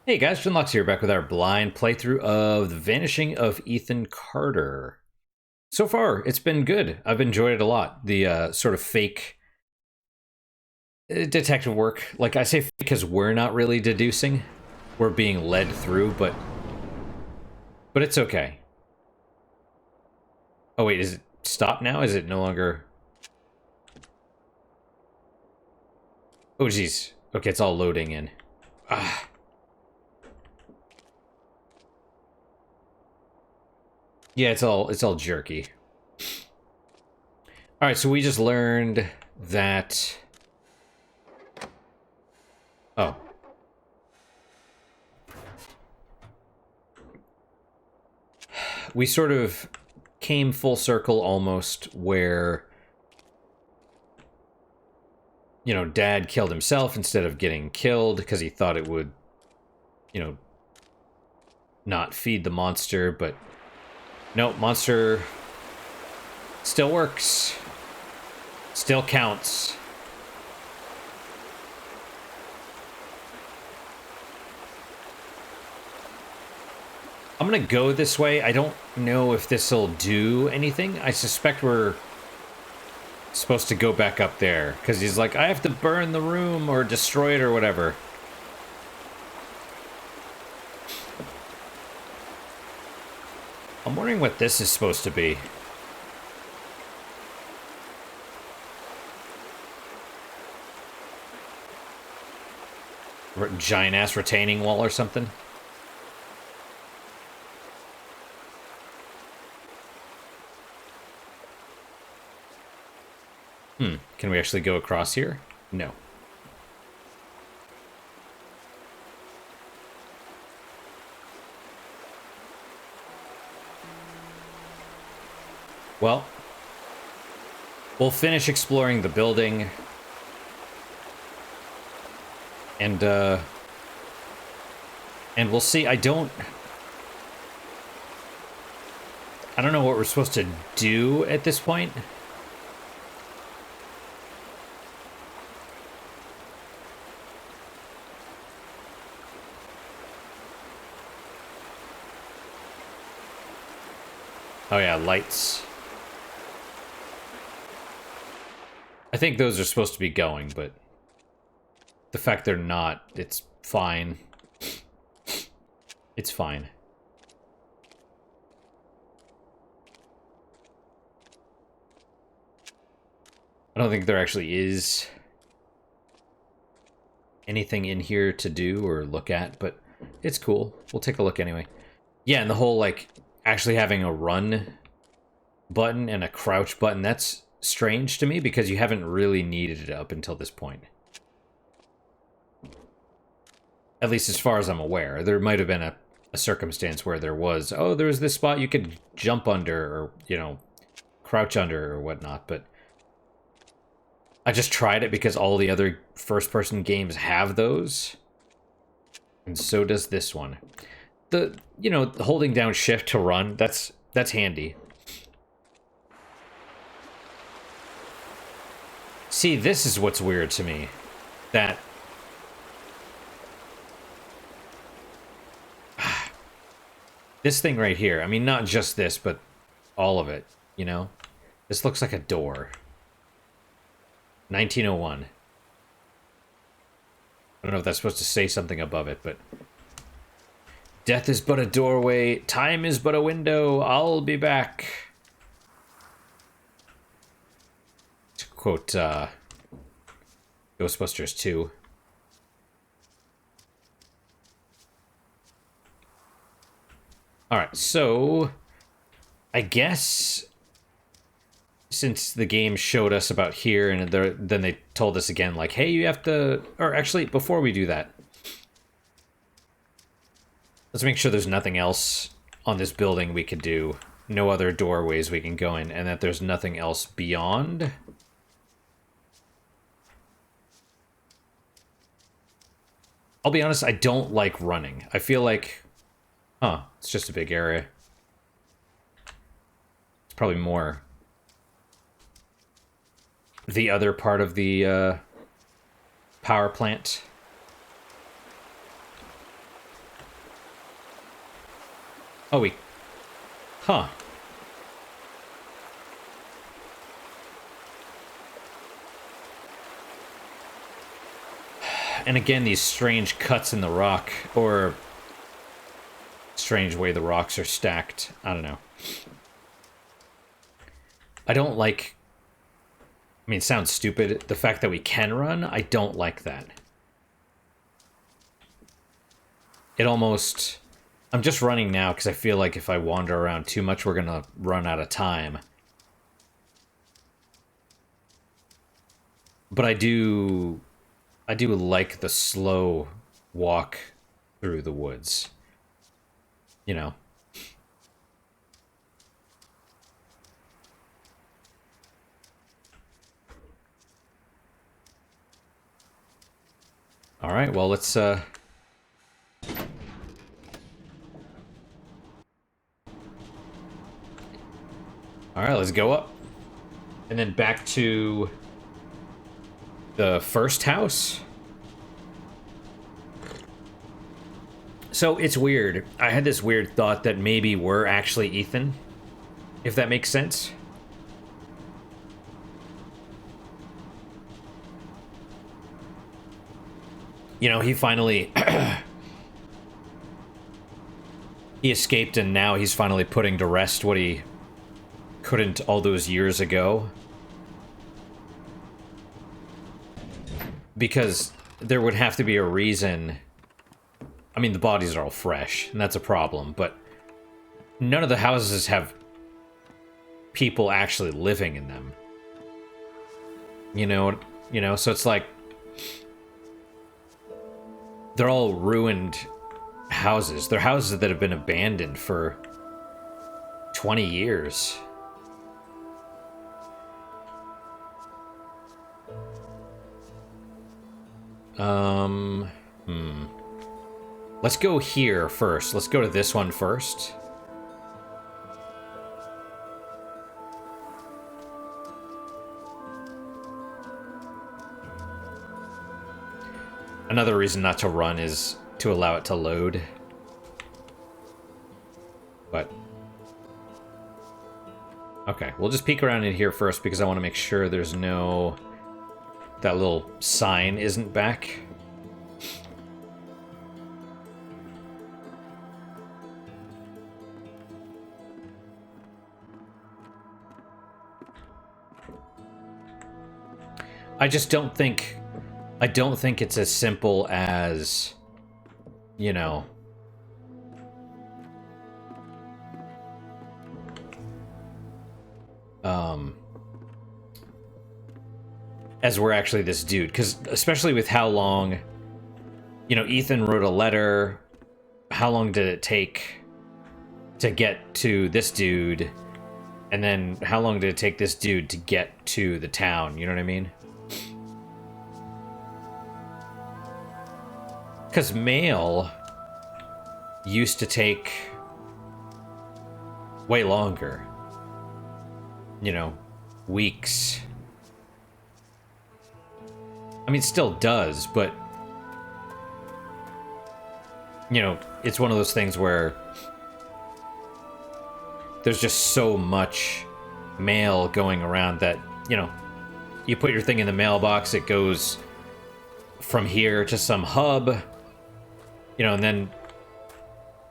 Hey guys, Finlux here, back with our blind playthrough of The Vanishing of Ethan Carter. So far, it's been good. I've enjoyed it a lot. The sort of fake detective work. Like, I say because we're not really deducing. We're being led through, but it's okay. Oh wait, is it stopped now? Is it no longer... Oh geez. Okay, it's all loading in. Ah. Yeah, it's all jerky. Alright, so we just learned that... Oh. We sort of came full circle almost where, you know, Dad killed himself instead of getting killed because he thought it would, you know, not feed the monster, but no, monster still works. Still counts. I'm gonna go this way. I don't know if this'll do anything. I suspect we're supposed to go back up there because he's like, I have to burn the room or destroy it or whatever. I'm wondering what this is supposed to be. Giant ass retaining wall or something. Can we actually go across here? No. Well, we'll finish exploring the building. And we'll see. I don't know what we're supposed to do at this point. Oh yeah, lights. I think those are supposed to be going, but the fact they're not, it's fine. It's fine. I don't think there actually is anything in here to do or look at, but it's cool. We'll take a look anyway. Yeah, and the whole, like, actually having a run button and a crouch button, that's strange to me because you haven't really needed it up until this point. At least as far as I'm aware. There might have been a circumstance where there was, oh, there's this spot you could jump under or, you know, crouch under or whatnot, but I just tried it because all the other first-person games have those. And so does this one. You know, holding down shift to run, that's handy. See, this is what's weird to me. That this thing right here, I mean, not just this, but all of it, you know? This looks like a door. 1901. I don't know if that's supposed to say something above it, but... Death is but a doorway, time is but a window, I'll be back. To quote, Ghostbusters 2. Alright, so... I guess... Since the game showed us about here, and then they told us again, like, hey, you have to... Or actually, before we do that... Let's make sure there's nothing else on this building we could do. No other doorways we can go in, and that there's nothing else beyond. I'll be honest, I don't like running. I feel like... Huh, it's just a big area. It's probably more... the other part of the power plant. Oh, we... Huh. And again, these strange cuts in the rock, or strange way the rocks are stacked. I don't know. I don't like... I mean, it sounds stupid. The fact that we can run, I don't like that. It almost... I'm just running now because I feel like if I wander around too much, we're going to run out of time. But I do like the slow walk through the woods. You know. All right, well, let's all right, let's go up. And then back to the first house. So it's weird. I had this weird thought that maybe we're actually Ethan, if that makes sense. You know, he finally... he escaped, and now he's finally putting to rest what he couldn't all those years ago. Because there would have to be a reason... I mean, the bodies are all fresh, and that's a problem, but none of the houses have people actually living in them. You know, so it's like... they're all ruined houses. They're houses that have been abandoned for 20 years. Let's go here first. Let's go to this one first. Another reason not to run is to allow it to load. But... okay, we'll just peek around in here first because I want to make sure there's no... that little sign isn't back. I just don't think... I don't think it's as simple as, you know... as we're actually this dude. Because especially with how long... you know, Ethan wrote a letter. How long did it take to get to this dude? And then how long did it take this dude to get to the town? You know what I mean? Because mail used to take way longer. You know, weeks. I mean, it still does, but... you know, it's one of those things where... there's just so much mail going around that, you know, you put your thing in the mailbox, it goes from here to some hub... you know, and then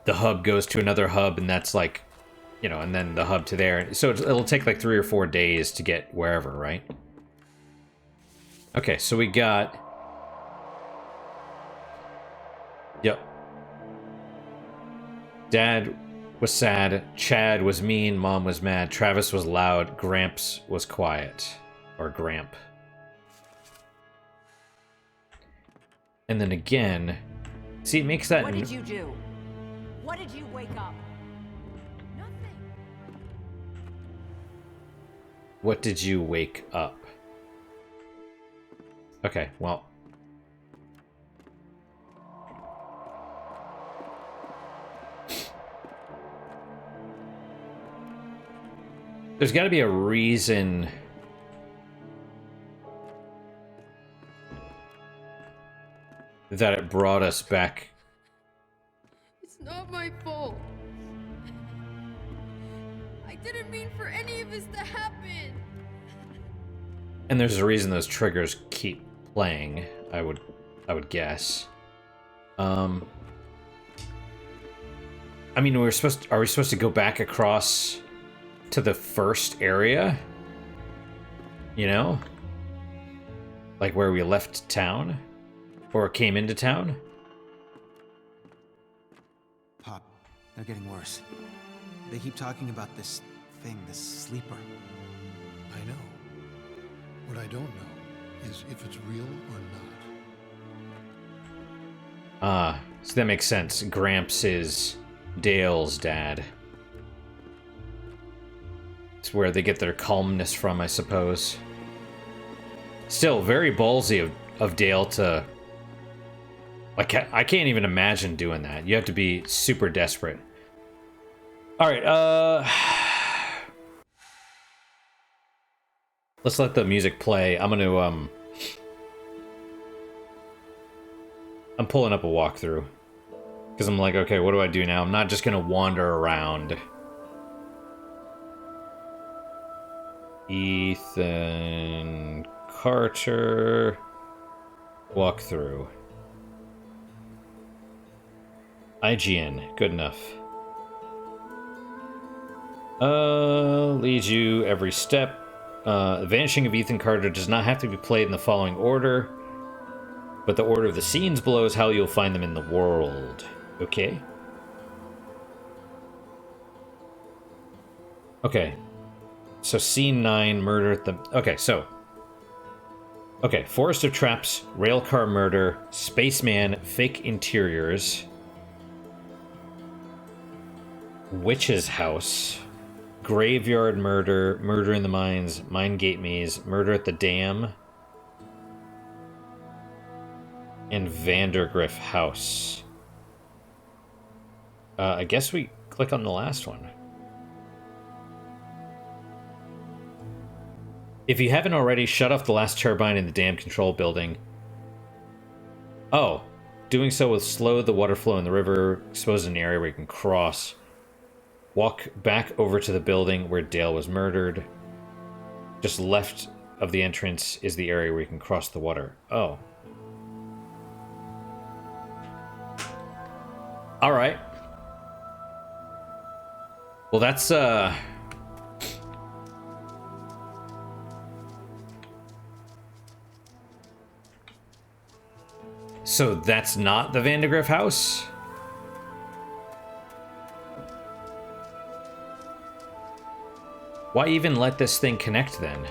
the hub goes to another hub, and that's like, you know, and then the hub to there. So it'll take like 3 or 4 days to get wherever, right? Okay, so we got... yep. Dad was sad, Chad was mean, Mom was mad, Travis was loud, Gramps was quiet. Or Gramp. And then again... see, it makes that... what did you do? What did you wake up? Nothing. What did you wake up? Okay, well... there's got to be a reason... that it brought us back. It's not my fault. didn't mean for any of this to happen. And there's a reason those triggers keep playing, I would guess. I mean, are we supposed to go back across to the first area? You know? Like where we left town? Or came into town? Pop, they're getting worse. They keep talking about this thing, this sleeper. I know. What I don't know is if it's real or not. So that makes sense. Gramps is Dale's dad. It's where they get their calmness from, I suppose. Still, very ballsy of Dale to... Like, I can't even imagine doing that. You have to be super desperate. Alright, let's let the music play. I'm gonna, I'm pulling up a walkthrough. Because I'm like, okay, what do I do now? I'm not just gonna wander around. Ethan Carter... Walkthrough. IGN, good enough. Lead you every step. Vanishing of Ethan Carter does not have to be played in the following order, but the order of the scenes below is how you'll find them in the world. Okay. Okay. So scene 9, murder at the... Okay, so... Okay, Forest of Traps, railcar murder, spaceman, fake interiors... Witch's house, graveyard murder, murder in the mines, mine gate maze, murder at the dam, and Vandergriff house. I guess we click on the last one. If you haven't already, shut off the last turbine in the dam control building. Oh, doing so will slow the water flow in the river, expose an area where you can cross. Walk back over to the building where Dale was murdered. Just left of the entrance is the area where you can cross the water. Oh. Alright. Well, that's, So that's not the Vandergriff house? Why even let this thing connect then?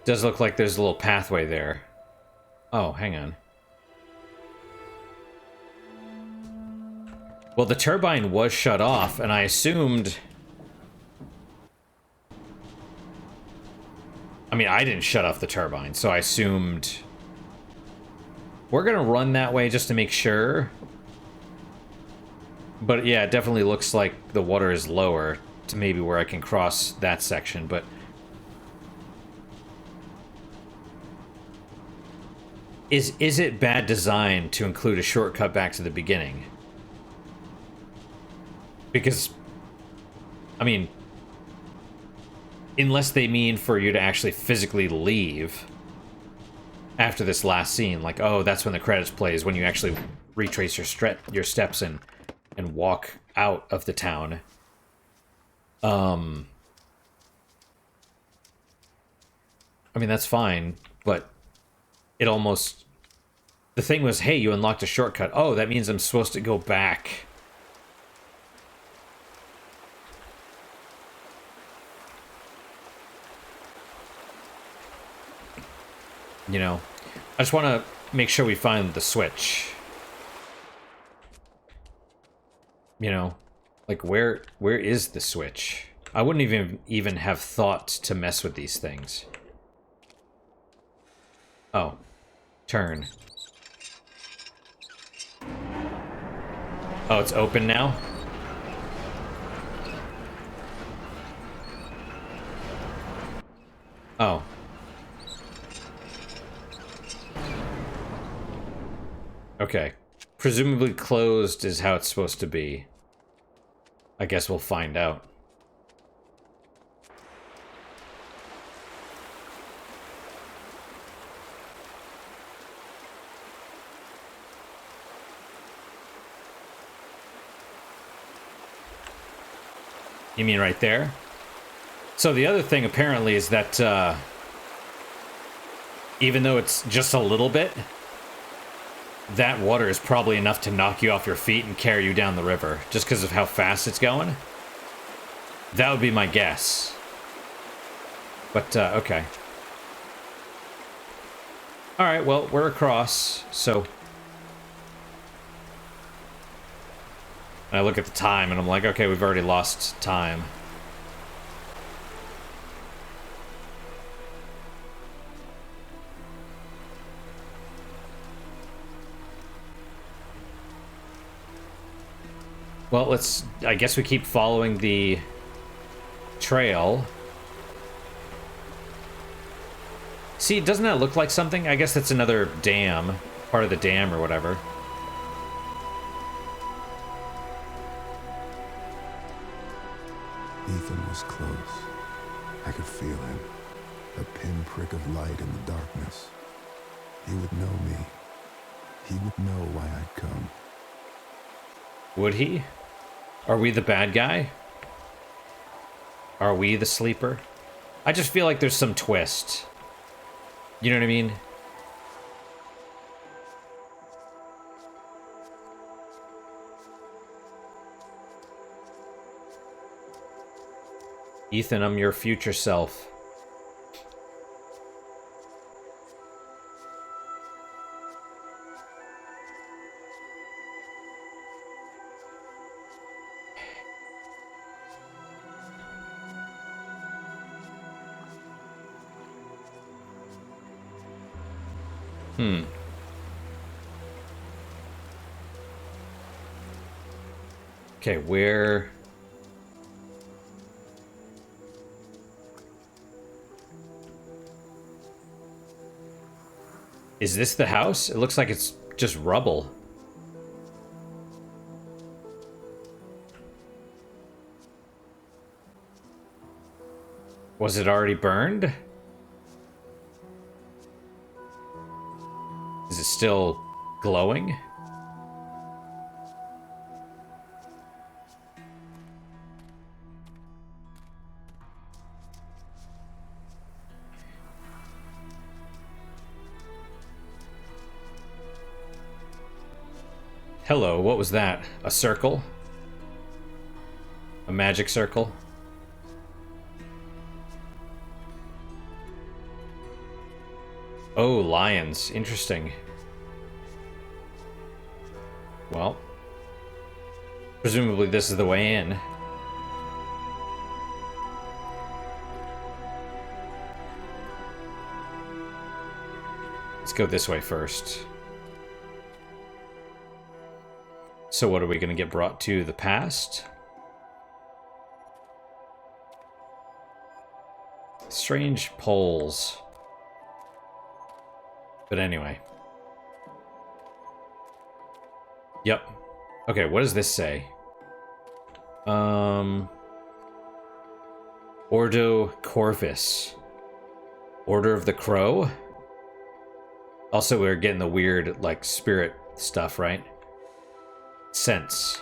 Does look like there's a little pathway there. Oh, hang on. Well, the turbine was shut off, and I assumed... I mean, I didn't shut off the turbine, so I assumed... We're gonna run that way just to make sure. But yeah, it definitely looks like the water is lower to maybe where I can cross that section, but... Is it bad design to include a shortcut back to the beginning? Because, I mean, unless they mean for you to actually physically leave after this last scene, like, oh, that's when the credits plays, when you actually retrace your steps and walk out of the town. I mean, that's fine, but it almost... The thing was, hey, you unlocked a shortcut. Oh, that means I'm supposed to go back. You know, I just want to make sure we find the switch. You know, like where is the switch? I wouldn't even have thought to mess with these things. Oh, turn. Oh, it's open now? Oh. Okay. Presumably closed is how it's supposed to be. I guess we'll find out. You mean right there? So the other thing apparently is that even though it's just a little bit, that water is probably enough to knock you off your feet and carry you down the river, just because of how fast it's going. That would be my guess. But, okay. Alright, well, we're across, so... I look at the time and I'm like, okay, we've already lost time. Well, I guess we keep following the trail. See, doesn't that look like something? I guess that's another dam, part of the dam or whatever. Ethan was close. I could feel him. A pinprick of light in the darkness. He would know me. He would know why I'd come. Would he? Are we the bad guy? Are we the sleeper? I just feel like there's some twist. You know what I mean? Ethan, I'm your future self. Okay, where... Is this the house? It looks like it's just rubble. Was it already burned? Is it still glowing? Hello, what was that? A circle? A magic circle? Oh, lions. Interesting. Well, presumably this is the way in. Let's go this way first. So what are we going to get brought to? The past? Strange poles. But anyway. Yep. Okay, what does this say? Ordo Corvus. Order of the Crow? Also, we're getting the weird, like, spirit stuff, right? Sense.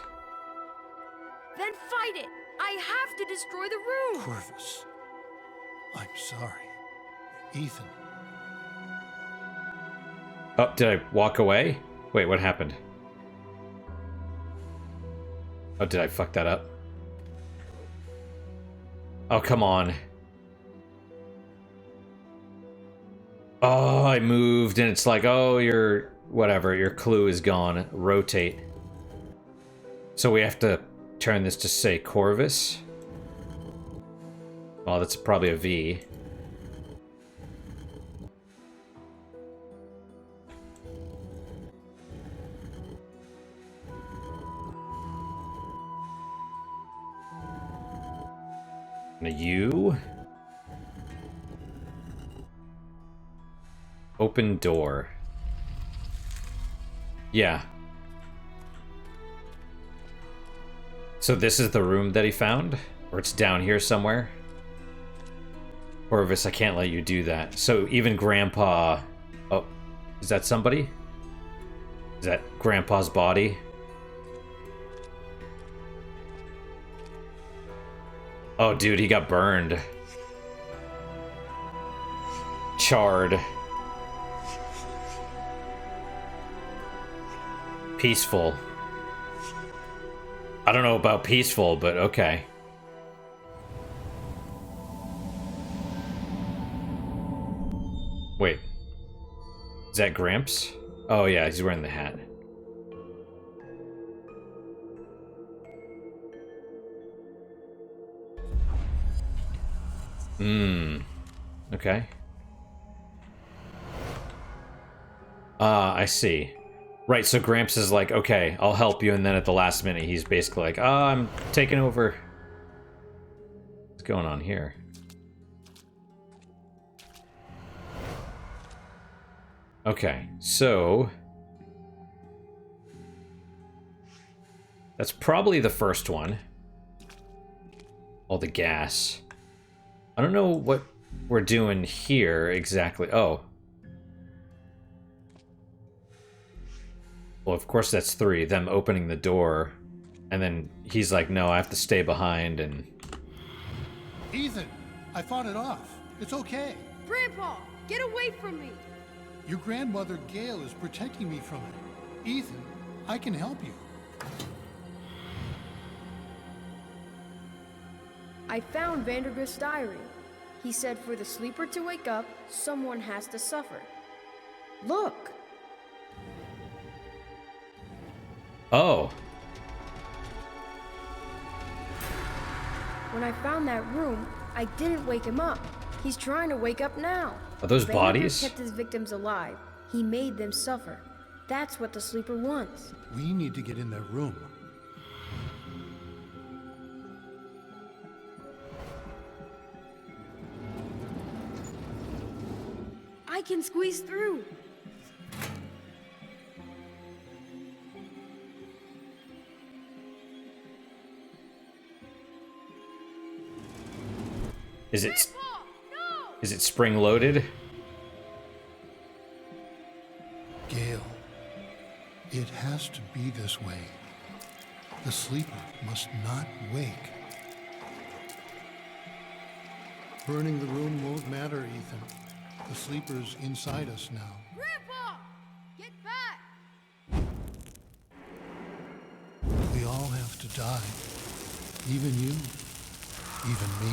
Then fight it! I have to destroy the room! Corvus. I'm sorry. Ethan. Oh, did I walk away? Wait, what happened? Oh, did I fuck that up? Oh, come on. Oh, I moved and it's like, oh, whatever, your clue is gone. Rotate. So we have to turn this to say Corvus. Oh, that's probably a V. And a U. Open door. Yeah. So this is the room that he found? Or it's down here somewhere? Orvis, I can't let you do that. So even Grandpa... Oh, is that somebody? Is that Grandpa's body? Oh, dude, he got burned. Charred. Peaceful. I don't know about peaceful, but okay. Wait. Is that Gramps? Oh yeah, he's wearing the hat. Okay. I see. Right, so Gramps is like, okay, I'll help you, and then at the last minute, he's basically like, oh, I'm taking over. What's going on here? Okay, so... that's probably the first one. All the gas. I don't know what we're doing here exactly. Oh. Well, of course that's 3. Them opening the door. And then he's like, no, I have to stay behind and... Ethan, I fought it off. It's okay. Grandpa, get away from me! Your grandmother, Gail, is protecting me from it. Ethan, I can help you. I found Vandergrift's diary. He said for the sleeper to wake up, someone has to suffer. Look! Oh. When I found that room, I didn't wake him up. He's trying to wake up now. Are those Vandergrift bodies? kept his victims alive. He made them suffer. That's what the sleeper wants. We need to get in that room. I can squeeze through. Is it... Grandpa, no! is it spring-loaded? Gail, it has to be this way. The sleeper must not wake. Burning the room won't matter, Ethan. The sleeper's inside us now. Grandpa! Get back! We all have to die. Even you. Even me.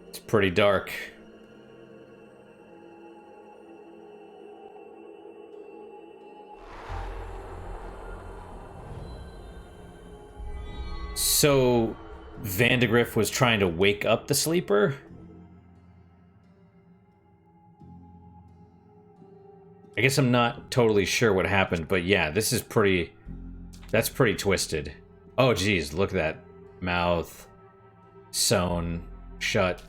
It's pretty dark. So, Vandegrift was trying to wake up the sleeper? I guess I'm not totally sure what happened, but yeah, this is pretty... that's pretty twisted. Oh, geez, look at that. Mouth sewn shut.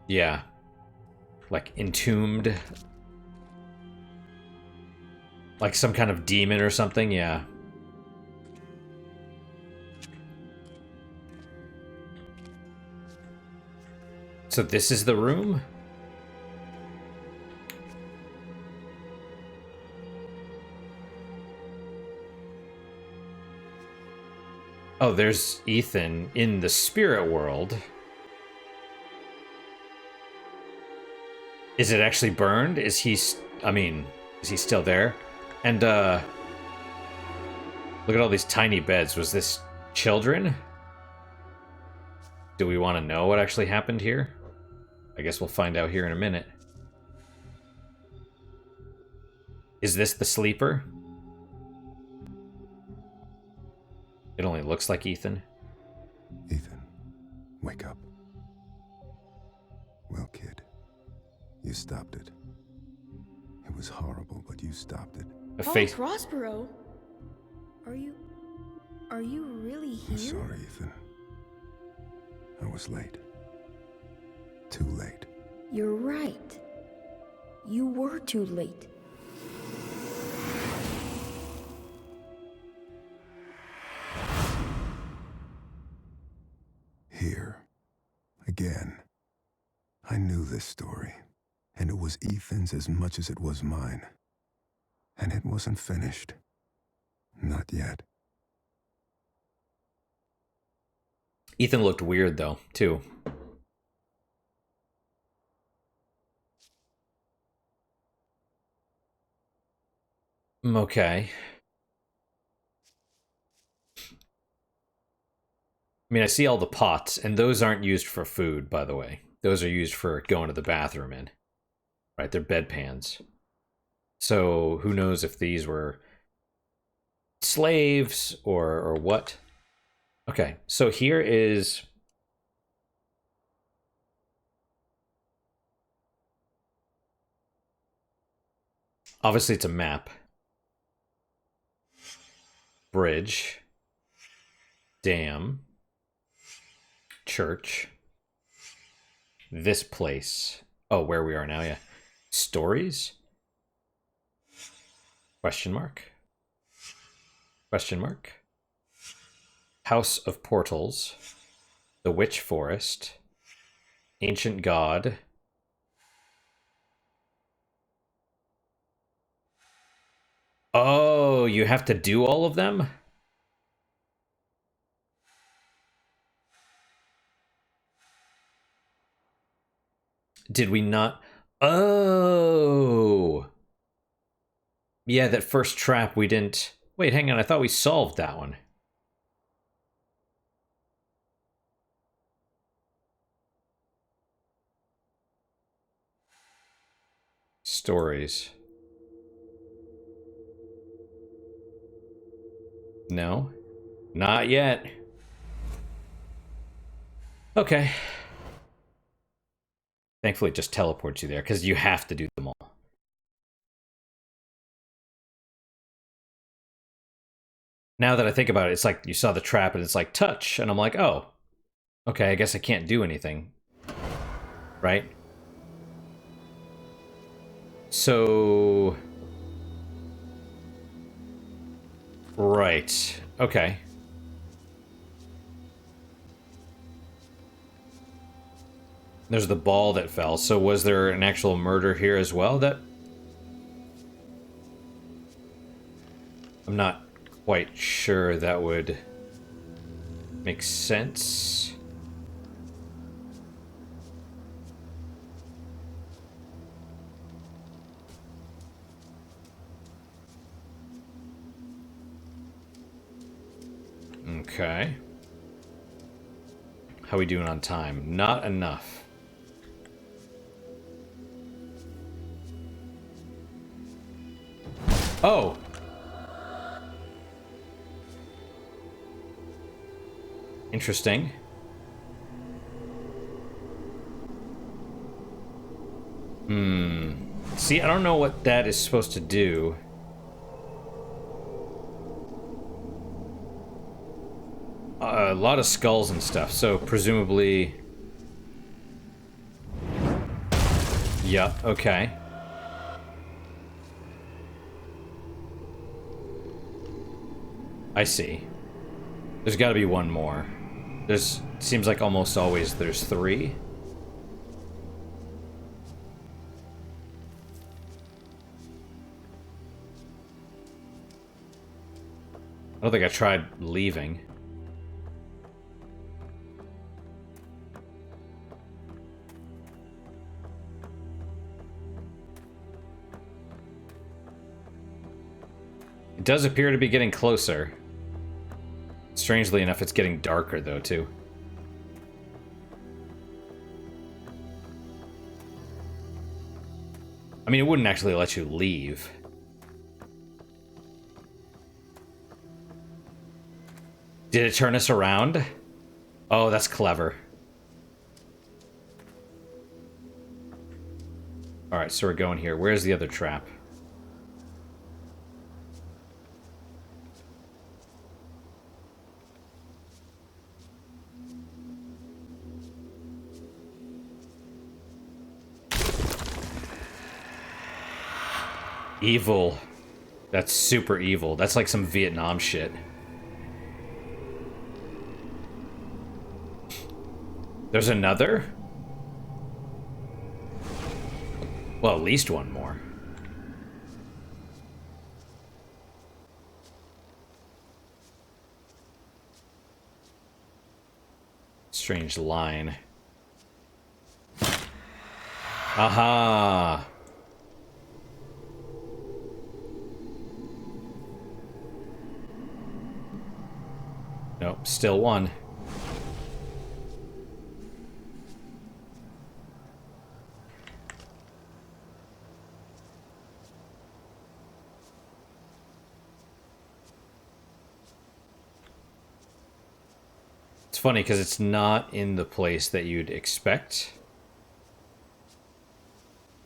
Yeah. Like entombed. Like some kind of demon or something, yeah. So this is the room? Oh, there's Ethan in the spirit world. Is it actually burned? Is he... I mean, is he still there? And, look at all these tiny beds. Was this children? Do we want to know what actually happened here? I guess we'll find out here in a minute. Is this the sleeper? It only looks like Ethan. Ethan, wake up. Well, kid, you stopped it. It was horrible, but you stopped it. A Paul face. Prospero? Are you really I'm here? sorry, Ethan. I was late. Too late. You're right. You were too late. Here. Again. I knew this story, and it was Ethan's as much as it was mine. And it wasn't finished. Not yet. Ethan looked weird, though, too. Okay. I mean, I see all the pots, and those aren't used for food, by the way. Those are used for going to the bathroom in. Right, they're bedpans. So, who knows if these were slaves or what? Okay, so here is... Obviously, it's a map. Bridge. Dam. Church. This place. Oh, where we are now, yeah. Stories? Question mark? Question mark? House of Portals. The Witch Forest. Ancient God. Oh, you have to do all of them? Did we not? Oh! Yeah, that first trap we didn't... Wait, hang on, I thought we solved that one. Stories. No? Not yet. Okay. Thankfully, it just teleports you there, because you have to do them all. Now that I think about it, it's like you saw the trap and it's like touch, and I'm like, oh, okay, I guess I can't do anything. Right? So... Right. Okay. There's the ball that fell. So was there an actual murder here as well that... I'm not quite sure that would make sense. Okay. How we doing on time? Not enough. Oh! Interesting. See, I don't know what that is supposed to do. A lot of skulls and stuff, so presumably... Yeah, okay. I see. There's gotta be one more. There's... Seems like almost always there's 3. I don't think I tried leaving. It does appear to be getting closer. Strangely enough, it's getting darker, though, too. I mean, it wouldn't actually let you leave. Did it turn us around? Oh, that's clever. Alright, so we're going here. Where's the other trap? Evil. That's super evil. That's like some Vietnam shit. There's another? Well, at least one more. Strange line. Aha! Nope, still one. It's funny because it's not in the place that you'd expect.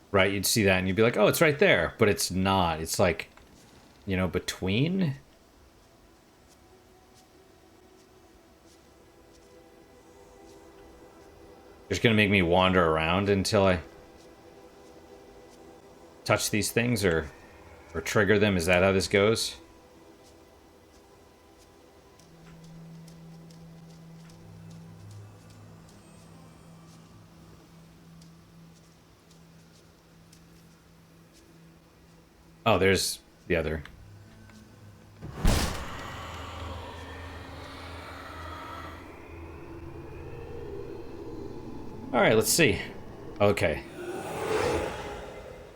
Right, you'd see that and you'd be like, oh, it's right there. But it's not. It's like, you know, between. Just gonna make me wander around until I touch these things or trigger them. Is that how this goes? Oh, there's the other. Alright, let's see. Okay.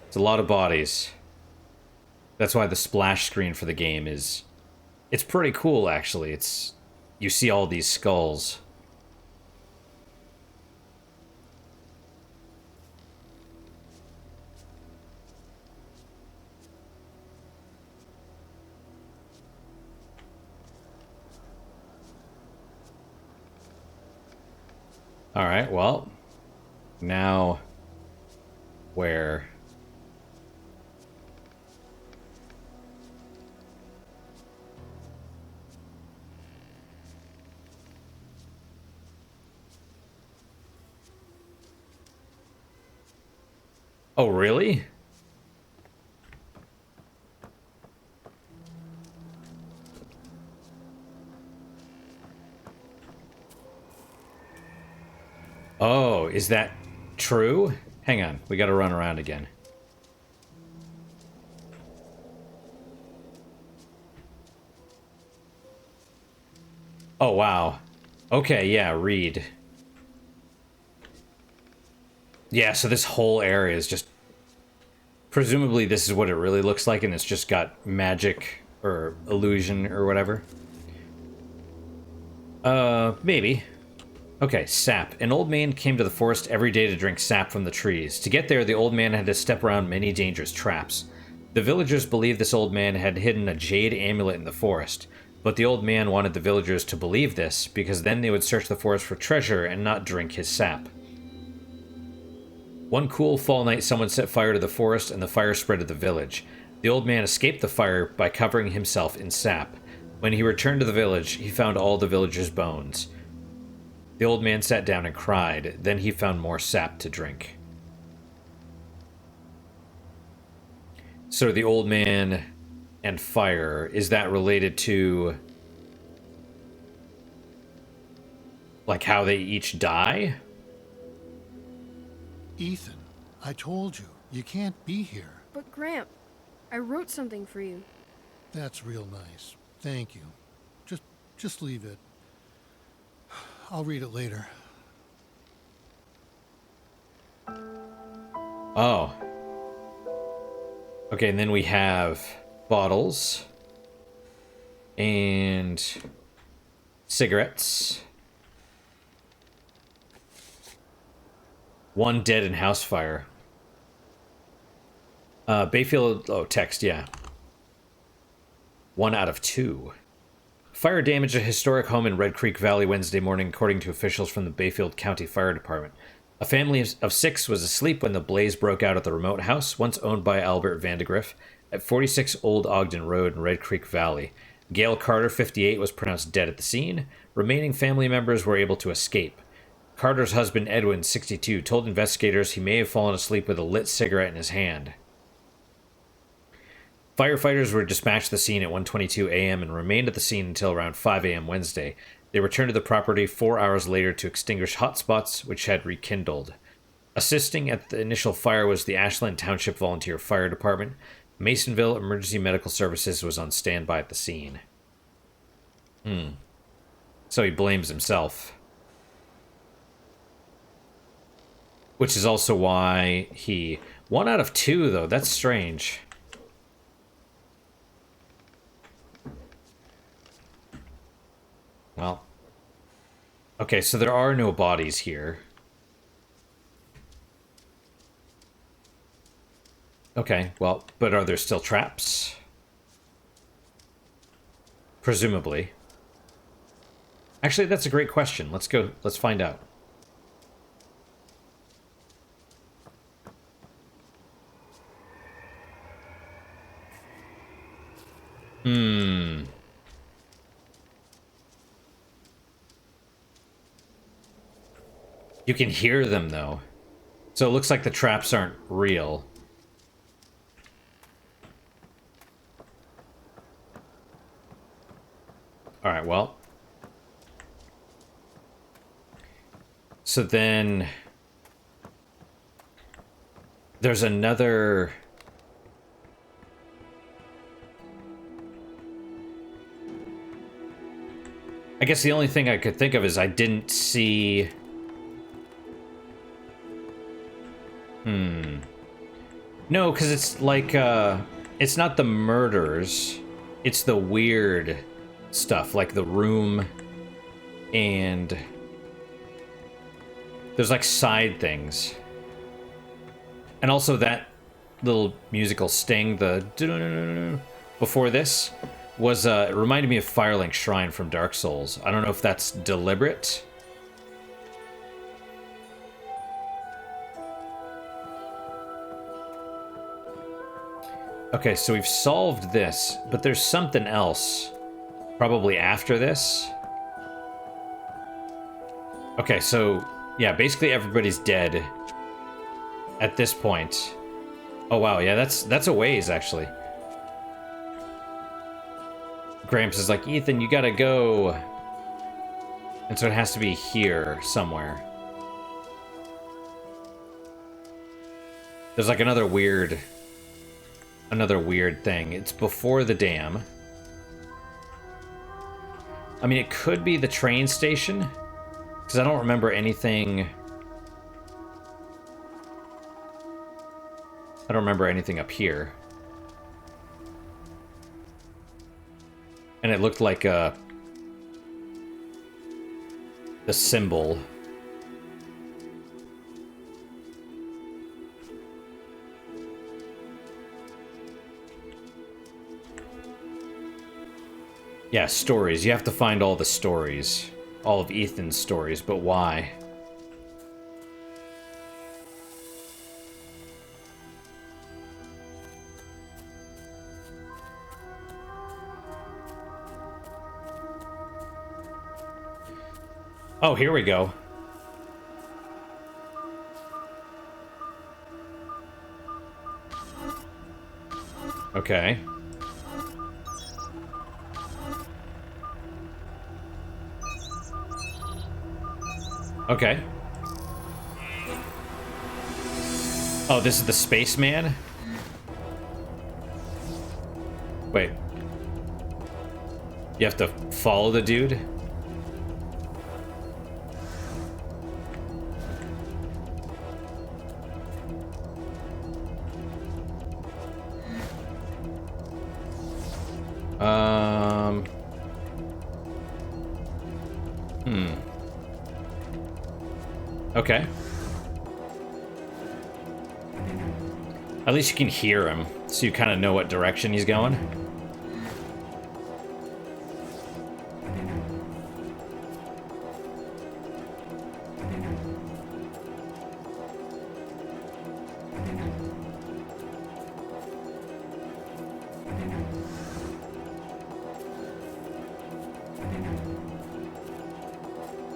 It's a lot of bodies. That's why the splash screen for the game is... It's pretty cool, actually. It's... You see all these skulls. Alright, well... Now... Where... Oh, really? Oh, is that true? Hang on, we gotta run around again. Oh, wow. Okay, yeah, read. Yeah, so this whole area is just... Presumably this is what it really looks like, and it's just got magic or illusion or whatever. Maybe. Okay, sap. An old man came to the forest every day to drink sap from the trees. To get there, the old man had to step around many dangerous traps. The villagers believed this old man had hidden a jade amulet in the forest, but the old man wanted the villagers to believe this, because then they would search the forest for treasure and not drink his sap. One cool fall night, someone set fire to the forest, and the fire spread to the village. The old man escaped the fire by covering himself in sap. When he returned to the village, he found all the villagers' bones. The old man sat down and cried. Then he found more sap to drink. So the old man and fire, is that related to... like how they each die? Ethan, I told you, you can't be here. But Gramp, I wrote something for you. That's real nice. Thank you. Just leave it. I'll read it later. Oh. Okay, and then we have bottles and cigarettes. One dead in house fire. Bayfield, oh, text, yeah. 1 out of 2. Fire damaged a historic home in Red Creek Valley Wednesday morning, according to officials from the Bayfield County Fire Department. A family of 6 was asleep when the blaze broke out at the remote house, once owned by Albert Vandegrift, at 46 Old Ogden Road in Red Creek Valley. Gail Carter, 58, was pronounced dead at the scene. Remaining family members were able to escape. Carter's husband, Edwin, 62, told investigators he may have fallen asleep with a lit cigarette in his hand. Firefighters were dispatched to the scene at 1:22 a.m. and remained at the scene until around 5 a.m. Wednesday. They returned to the property 4 hours later to extinguish hot spots, which had rekindled. Assisting at the initial fire was the Ashland Township Volunteer Fire Department. Masonville Emergency Medical Services was on standby at the scene. So he blames himself. Which is also why he... 1 out of 2, though. That's strange. Well. Okay, so there are no bodies here. Okay, well, but are there still traps? Presumably. Actually, that's a great question. Let's go, let's find out. You can hear them, though. So it looks like the traps aren't real. Alright, well. So then... there's another... I guess the only thing I could think of is I didn't see... No, because it's like, it's not the murders. It's the weird stuff, like the room, and there's like side things. And also that little musical sting, the before this, was, it reminded me of Firelink Shrine from Dark Souls. I don't know if that's deliberate. Okay, so we've solved this, but there's something else probably after this. Okay, so yeah, basically everybody's dead at this point. Oh wow, yeah, that's a ways actually. Gramps is like, Ethan, you gotta go. And so it has to be here somewhere. There's like another weird thing. It's before the dam. I mean, it could be the train station, because I don't remember anything. I don't remember anything up here. And it looked like the symbol. Yeah, stories. You have to find all the stories. All of Ethan's stories, but why? Oh, here we go. Okay. Okay. Oh, this is the spaceman? Wait. You have to follow the dude? Okay. At least you can hear him, so you kind of know what direction he's going.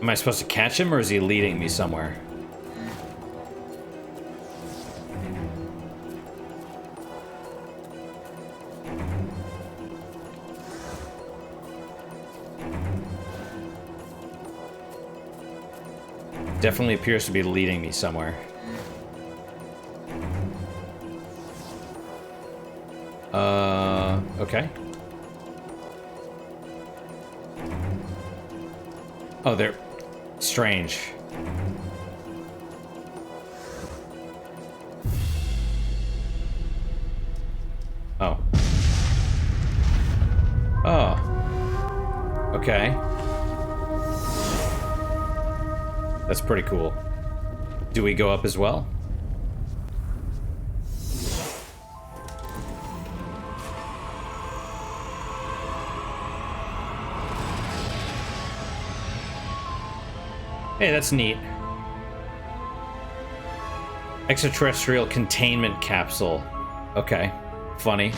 Am I supposed to catch him, or is he leading me somewhere? Definitely appears to be leading me somewhere. Okay. Oh, they're strange. Oh. Oh. Okay. That's pretty cool. Do we go up as well? Hey, that's neat. Extraterrestrial containment capsule. Okay. Funny.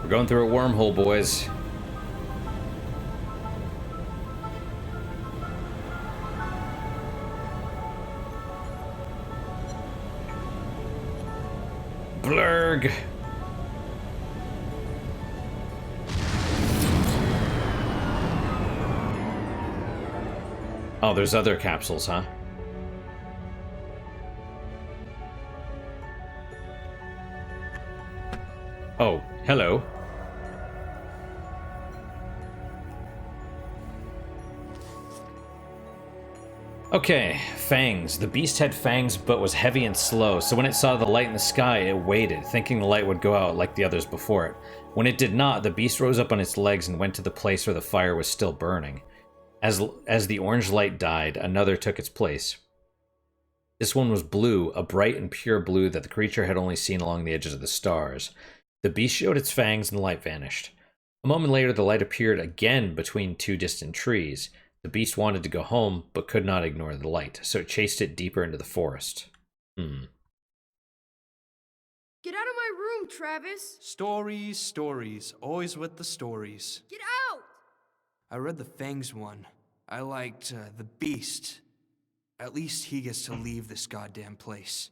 We're going through a wormhole, boys. Blurg. Oh, there's other capsules, huh? Oh, hello. Okay, fangs. The beast had fangs but was heavy and slow, so when it saw the light in the sky, it waited, thinking the light would go out like the others before it. When it did not, the beast rose up on its legs and went to the place where the fire was still burning. As the orange light died, another took its place. This one was blue, a bright and pure blue that the creature had only seen along the edges of the stars. The beast showed its fangs and the light vanished. A moment later, the light appeared again between two distant trees. The beast wanted to go home, but could not ignore the light, so it chased it deeper into the forest. Get out of my room, Travis! Stories, stories. Always with the stories. Get out! I read the Fangs one. I liked the Beast. At least he gets to leave this goddamn place.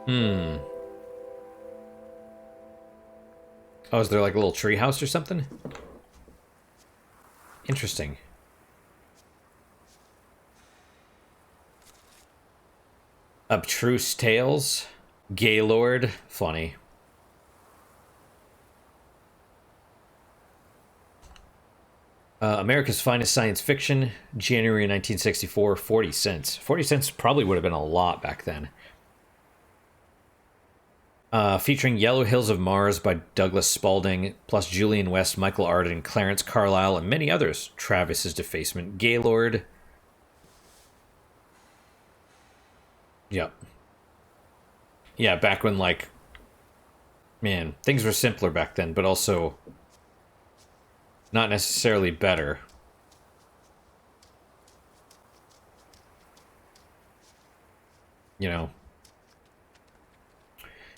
Oh, is there like a little tree house or something? Interesting. Abstruse tales? Gaylord? Funny. America's Finest Science Fiction, January 1964, 40 cents. 40 cents probably would have been a lot back then. Featuring Yellow Hills of Mars by Douglas Spalding, plus Julian West, Michael Arden, Clarence Carlyle, and many others. Travis's Defacement, Gaylord. Yep. Yeah, back when, like... Man, things were simpler back then, but also... not necessarily better. You know.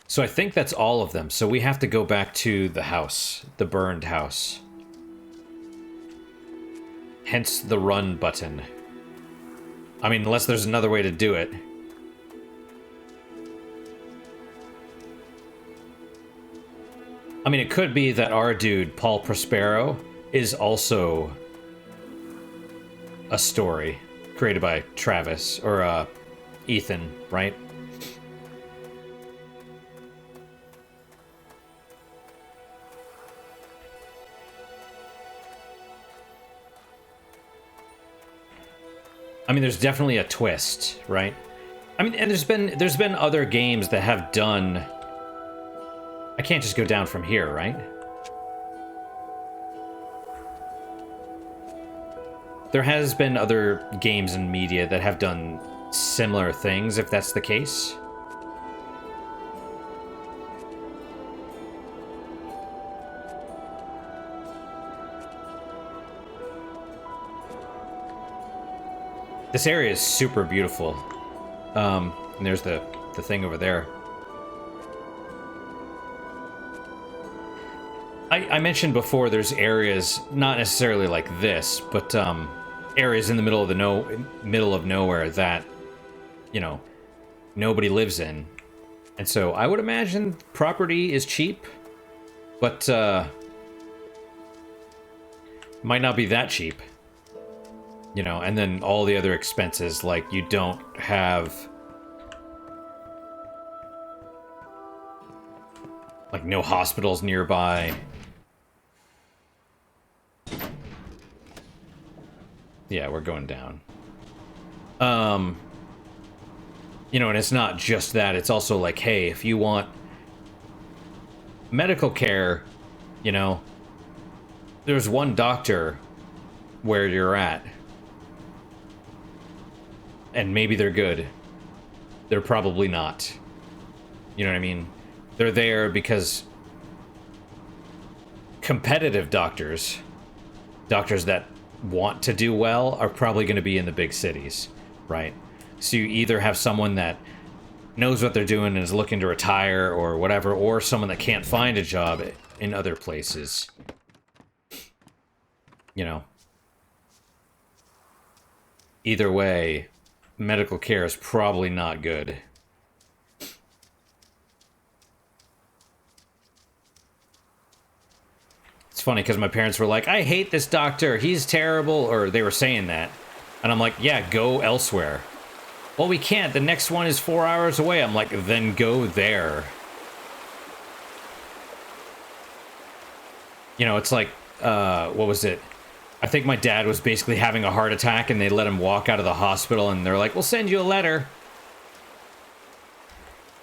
So I think that's all of them. So we have to go back to the house. The burned house. Hence the run button. I mean, unless there's another way to do it. I mean, it could be that our dude, Paul Prospero, is also a story created by Travis, or Ethan, right? I mean, there's definitely a twist, right? I mean, and there's been other games that have done... I can't just go down from here, right? There has been other games and media that have done similar things, if that's the case. This area is super beautiful. And there's the thing over there. I mentioned before there's areas, not necessarily like this, but areas in the middle of nowhere that, you know, nobody lives in. And so I would imagine property is cheap, but might not be that cheap. You know, and then all the other expenses, like you don't have like no hospitals nearby. Yeah, we're going down. You know, and it's not just that, it's also like, hey, if you want medical care, you know, there's one doctor where you're at. And maybe they're good. They're probably not. You know what I mean? They're there because competitive doctors that want to do well, are probably going to be in the big cities, right? So you either have someone that knows what they're doing and is looking to retire or whatever, or someone that can't find a job in other places. You know. Either way, medical care is probably not good. It's funny because my parents were like, I hate this doctor, he's terrible, or they were saying that. And I'm like, yeah, go elsewhere. Well, we can't, the next one is 4 hours away. I'm like, then go there. You know, it's like, what was it? I think my dad was basically having a heart attack and they let him walk out of the hospital and they're like, we'll send you a letter.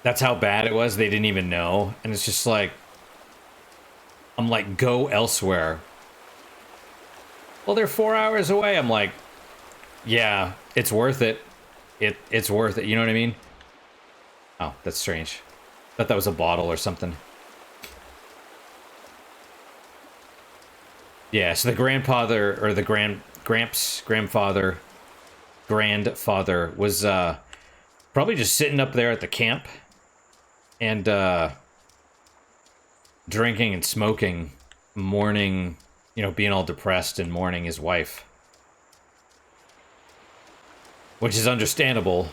That's how bad it was. They didn't even know. And it's just like, I'm like, go elsewhere. Well, they're 4 hours away. I'm like, yeah, it's worth it. It's worth it. You know what I mean? Oh, that's strange. Thought that was a bottle or something. Yeah, so the grandfather, or the grandfather was probably just sitting up there at the camp and drinking and smoking, mourning, you know, being all depressed and mourning his wife. Which is understandable.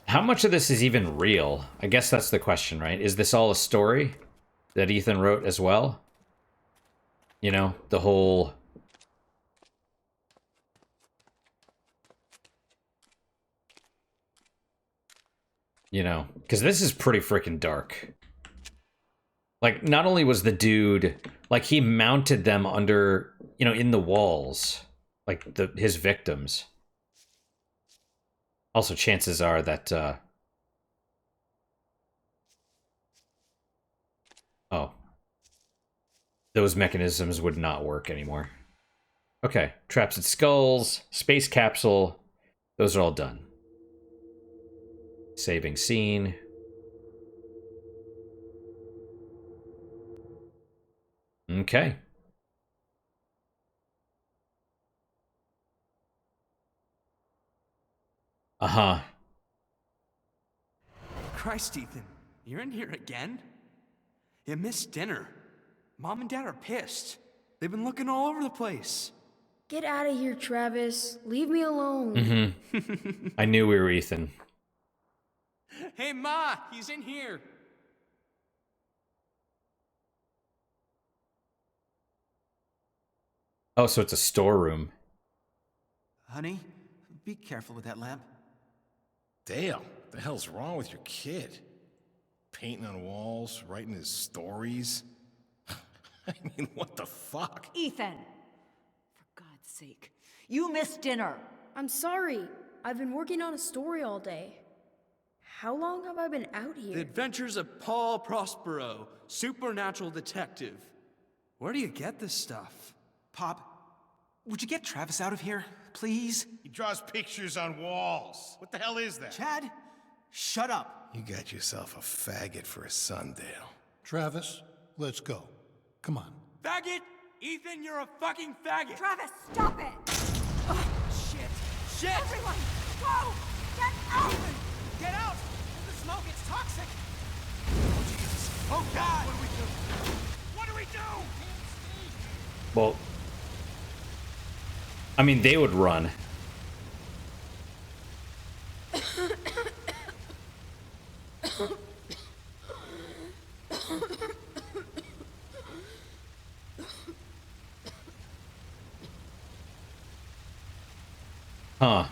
How much of this is even real? I guess that's the question, right? Is this all a story that Ethan wrote as well? You know, the whole... You know, because this is pretty freaking dark. Like, not only was the dude... Like, he mounted them under, you know, in the walls. Like, his victims. Also, chances are that, oh. Those mechanisms would not work anymore. Okay, traps and skulls, space capsule. Those are all done. Saving scene. Okay. Uh-huh. Christ, Ethan, you're in here again? You missed dinner. Mom and Dad are pissed. They've been looking all over the place. Get out of here, Travis. Leave me alone. Mm-hmm. I knew we were Ethan. Hey, Ma, he's in here. Oh, so it's a storeroom. Honey, be careful with that lamp. Dale, the hell's wrong with your kid? Painting on walls, writing his stories. I mean, what the fuck? Ethan! For God's sake, you missed dinner. I'm sorry. I've been working on a story all day. How long have I been out The here? Adventures of Paul Prospero, supernatural detective. Where do you get this stuff? Pop, would you get Travis out of here, please? He draws pictures on walls. What the hell is that? Chad, shut up. You got yourself a faggot for a son, Dale. Travis, let's go. Come on. faggot! Ethan, you're a fucking faggot! Travis, stop it! Shit! Shit! Everyone, go! Get out! Get out! The smoke, it's toxic! Oh, Jesus! Oh, God! What do we do? What do we do? Well, I mean, they would run. Huh.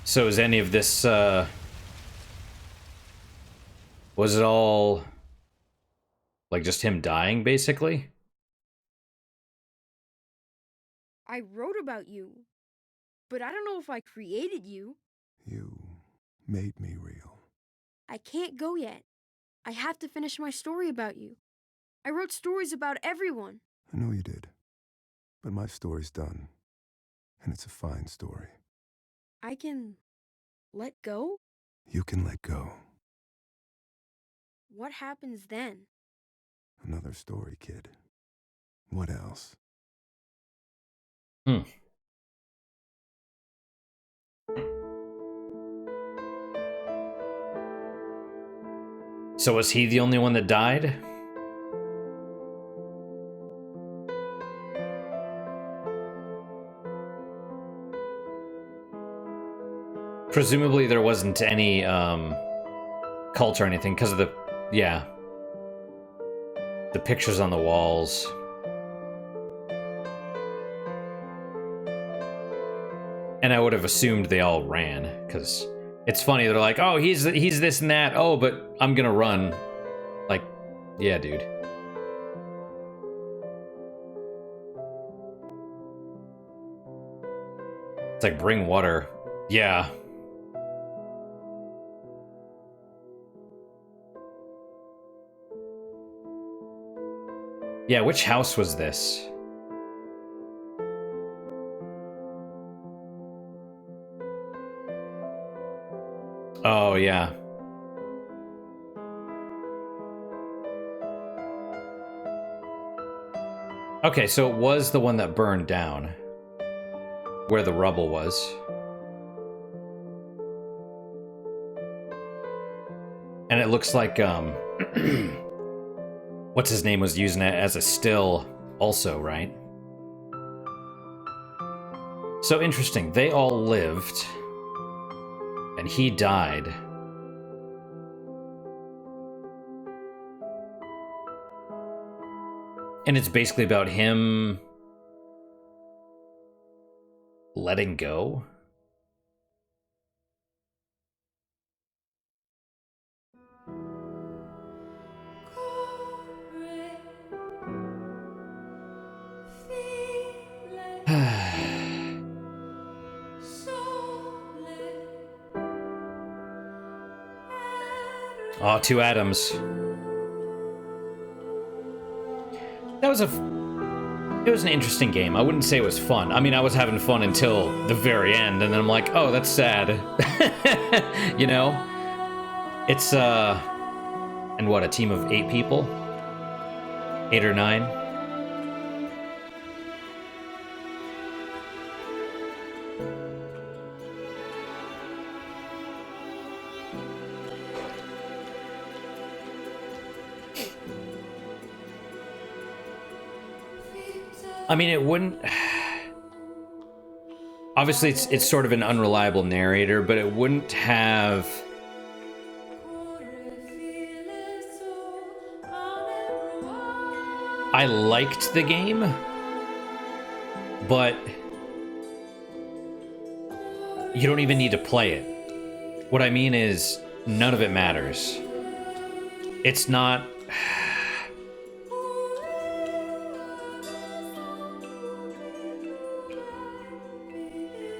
So is any of this, was it all, like, just him dying, basically? I wrote about you, but I don't know if I created you. You made me real. I can't go yet. I have to finish my story about you. I wrote stories about everyone. I know you did. But my story's done. And it's a fine story. I can let go? You can let go. What happens then? Another story, kid. What else? Hmm. So was he the only one that died? Presumably there wasn't any cult or anything because of the, yeah, the pictures on the walls. And I would have assumed they all ran, because it's funny, they're like, oh, he's this and that, oh, but I'm gonna run. Like, yeah, dude. It's like, bring water. Yeah. Yeah, which house was this? Oh, yeah. Okay, so it was the one that burned down. Where the rubble was. And it looks like, what's his name was using it as a still also, right? So interesting. They all lived. And he died. And it's basically about him letting go. Oh, two atoms. That was it was an interesting game. I wouldn't say it was fun. I mean, I was having fun until the very end, and then I'm like, oh, that's sad. You know? It's, and what, a team of 8 people? 8 or 9? I mean, it wouldn't... Obviously, it's sort of an unreliable narrator, but it wouldn't have... I liked the game, but you don't even need to play it. What I mean is, none of it matters. It's not...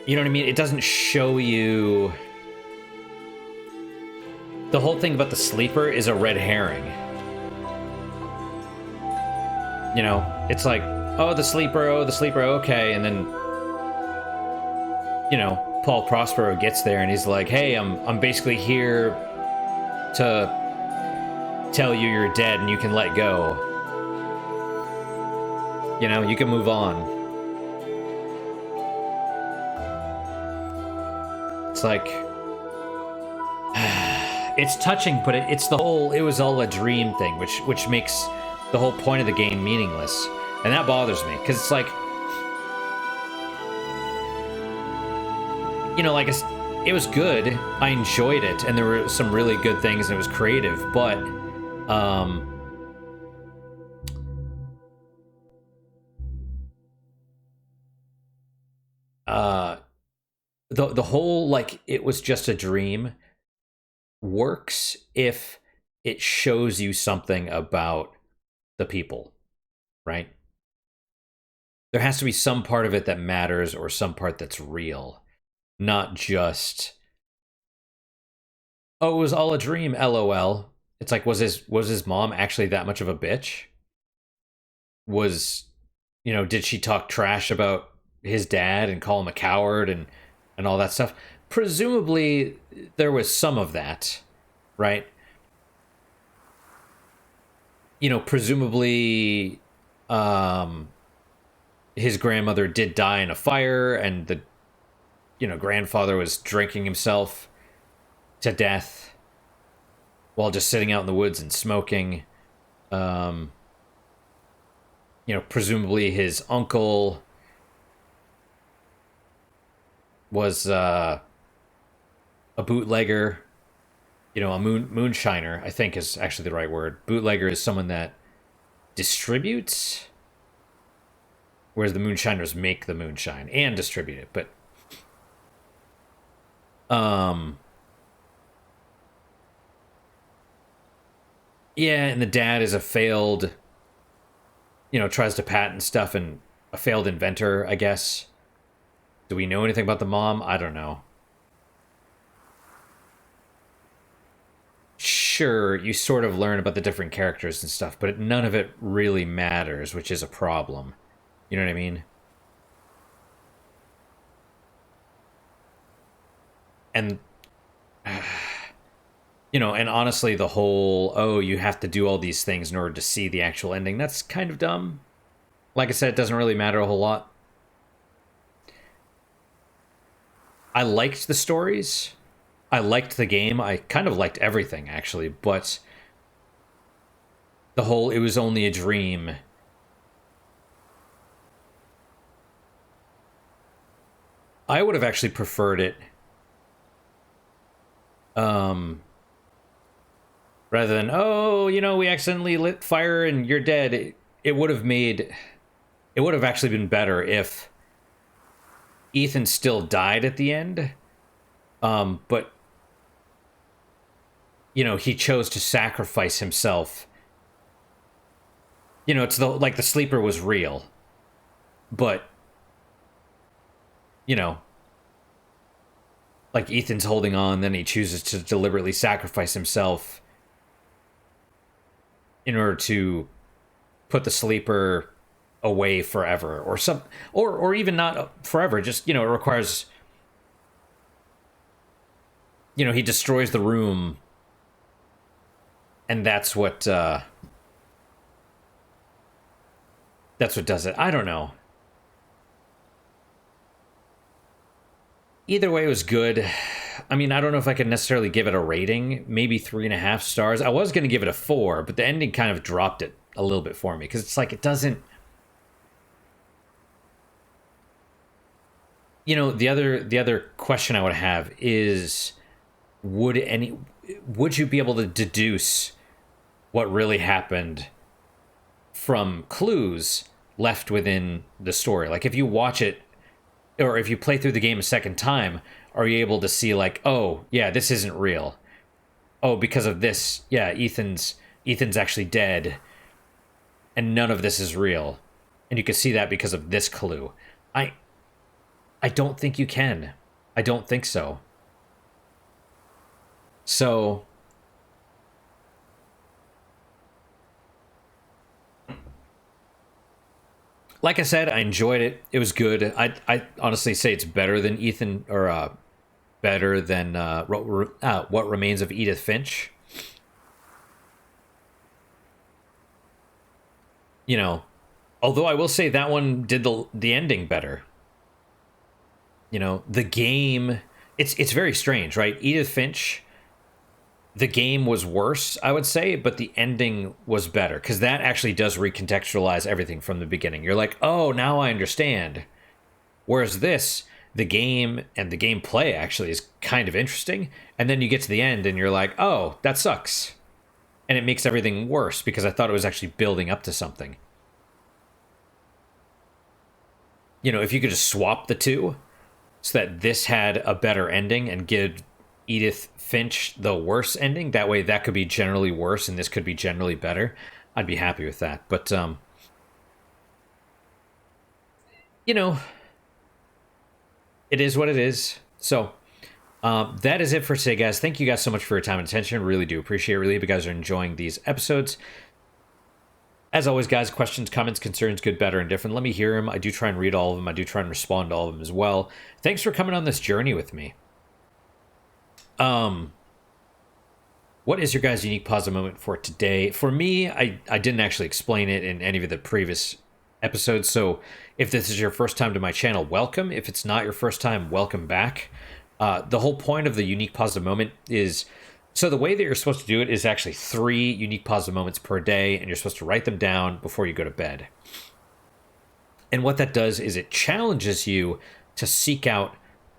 You know what I mean? It doesn't show you... The whole thing about the sleeper is a red herring. You know, it's like, oh, the sleeper, okay, and then, you know, Paul Prospero gets there and he's like, "Hey, I'm basically here to tell you you're dead and you can let go. You know, you can move on." It's like, it's touching, but it's the whole "it was all a dream" thing, which makes the whole point of the game meaningless, and that bothers me because it's like, you know, like it was good. I enjoyed it, and there were some really good things, and it was creative. But, the whole like it was just a dream works if it shows you something about the people, right? There has to be some part of it that matters or some part that's real, not just, "Oh, it was all a dream, LOL." It's like, was his mom actually that much of a bitch? Was, you know, did she talk trash about his dad and call him a coward and all that stuff? Presumably there was some of that, right? You know, presumably his grandmother did die in a fire, and the, you know, grandfather was drinking himself to death while just sitting out in the woods and smoking. You know, presumably his uncle was a bootlegger, you know, a moonshiner, I think is actually the right word. Bootlegger is someone that distributes, whereas the moonshiners make the moonshine and distribute it. But yeah, and the dad is a failed, you know, tries to patent stuff and a failed inventor, I guess. Do we know anything about the mom? I don't know. Sure, you sort of learn about the different characters and stuff, but none of it really matters, which is a problem. You know what I mean? And, you know, and honestly, the whole, "Oh, you have to do all these things in order to see the actual ending," that's kind of dumb. Like I said, it doesn't really matter a whole lot. I liked the stories. I liked the game. I kind of liked everything, actually, but the whole "it was only a dream," I would have actually preferred it, rather than, "Oh, you know, we accidentally lit fire and you're dead." It would have made, it would have actually been better if Ethan still died at the end, but, you know, he chose to sacrifice himself. You know, it's like the sleeper was real, but, you know, like Ethan's holding on, then he chooses to deliberately sacrifice himself in order to put the sleeper away forever, or some, or even not forever, just, you know, it requires, you know, he destroys the room, and that's what does it. I don't know. Either way, it was good. I mean, I don't know if I could necessarily give it a rating. Maybe 3.5 stars. I was going to give it a 4, but the ending kind of dropped it a little bit for me, because it's like, it doesn't, you know, the other question I would have is, would you be able to deduce what really happened from clues left within the story? Like, if you watch it, or if you play through the game a second time, are you able to see, like, "Oh, yeah, this isn't real. Oh, because of this, yeah, Ethan's actually dead, and none of this is real." And you can see that because of this clue. I don't think you can. I don't think so. So, like I said, I enjoyed it. It was good. I honestly say it's better than Ethan, or better than What Remains of Edith Finch. You know, although I will say that one did the ending better. You know, the game, it's very strange, right? Edith Finch, the game was worse, I would say, but the ending was better because that actually does recontextualize everything from the beginning. You're like, oh, now I understand. Whereas this, the game and the gameplay actually is kind of interesting, and then you get to the end and you're like, oh, that sucks. And it makes everything worse because I thought it was actually building up to something. You know, if you could just swap the two so that this had a better ending and give Edith Finch the worse ending, that way that could be generally worse and this could be generally better, I'd be happy with that. But, you know, it is what it is. So, that is it for today, guys. Thank you guys so much for your time and attention. Really do appreciate it. Really hope you guys are enjoying these episodes. As always, guys, questions, comments, concerns, good, better, and different, let me hear them. I do try and read all of them. I do try and respond to all of them as well. Thanks for coming on this journey with me. What is your guys' unique positive moment for today? For me, I didn't actually explain it in any of the previous episodes, so if this is your first time to my channel, welcome. If it's not your first time, welcome back. The whole point of the unique positive moment is, so the way that you're supposed to do it is actually 3 unique positive moments per day, and you're supposed to write them down before you go to bed. And what that does is it challenges you to seek out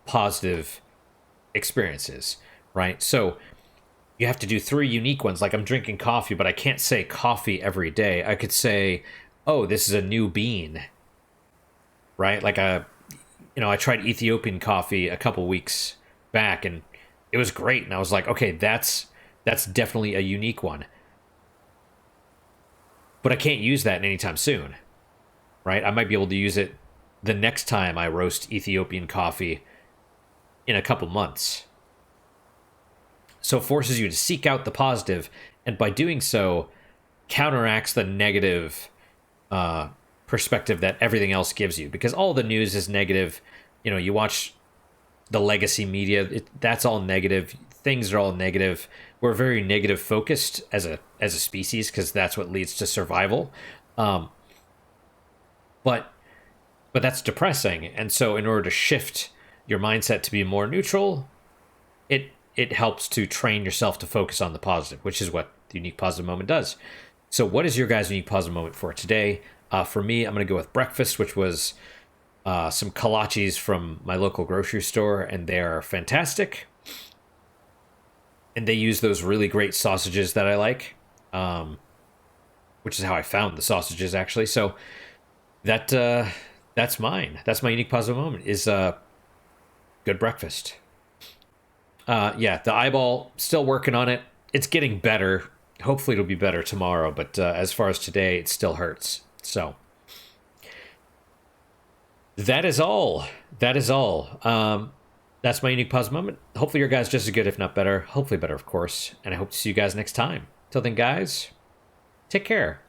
positive experiences, right? So you have to do 3 unique ones. Like, I'm drinking coffee, but I can't say coffee every day. I could say, oh, this is a new bean, right? Like, I tried Ethiopian coffee a couple weeks back, and it was great. And I was like, okay, that's definitely a unique one. But I can't use that anytime soon, right? I might be able to use it the next time I roast Ethiopian coffee in a couple months. So it forces you to seek out the positive, and by doing so, counteracts the negative perspective that everything else gives you. Because all the news is negative. You know, you watch the legacy media, that's all negative. Things are all negative. We're very negative focused as a species because that's what leads to survival. But that's depressing. And so in order to shift your mindset to be more neutral, it helps to train yourself to focus on the positive, which is what the unique positive moment does. So what is your guys' unique positive moment for today? For me, I'm going to go with breakfast, which was some kolaches from my local grocery store, and they are fantastic. And they use those really great sausages that I like, which is how I found the sausages, actually. So that's mine. That's my unique positive moment, is good breakfast. Yeah, the eyeball, still working on it. It's getting better. Hopefully it'll be better tomorrow, but as far as today, it still hurts. So that is all. That is all. That's my unique positive moment. Hopefully your guys just as good, if not better. Hopefully better, of course. And I hope to see you guys next time. Till then, guys, take care.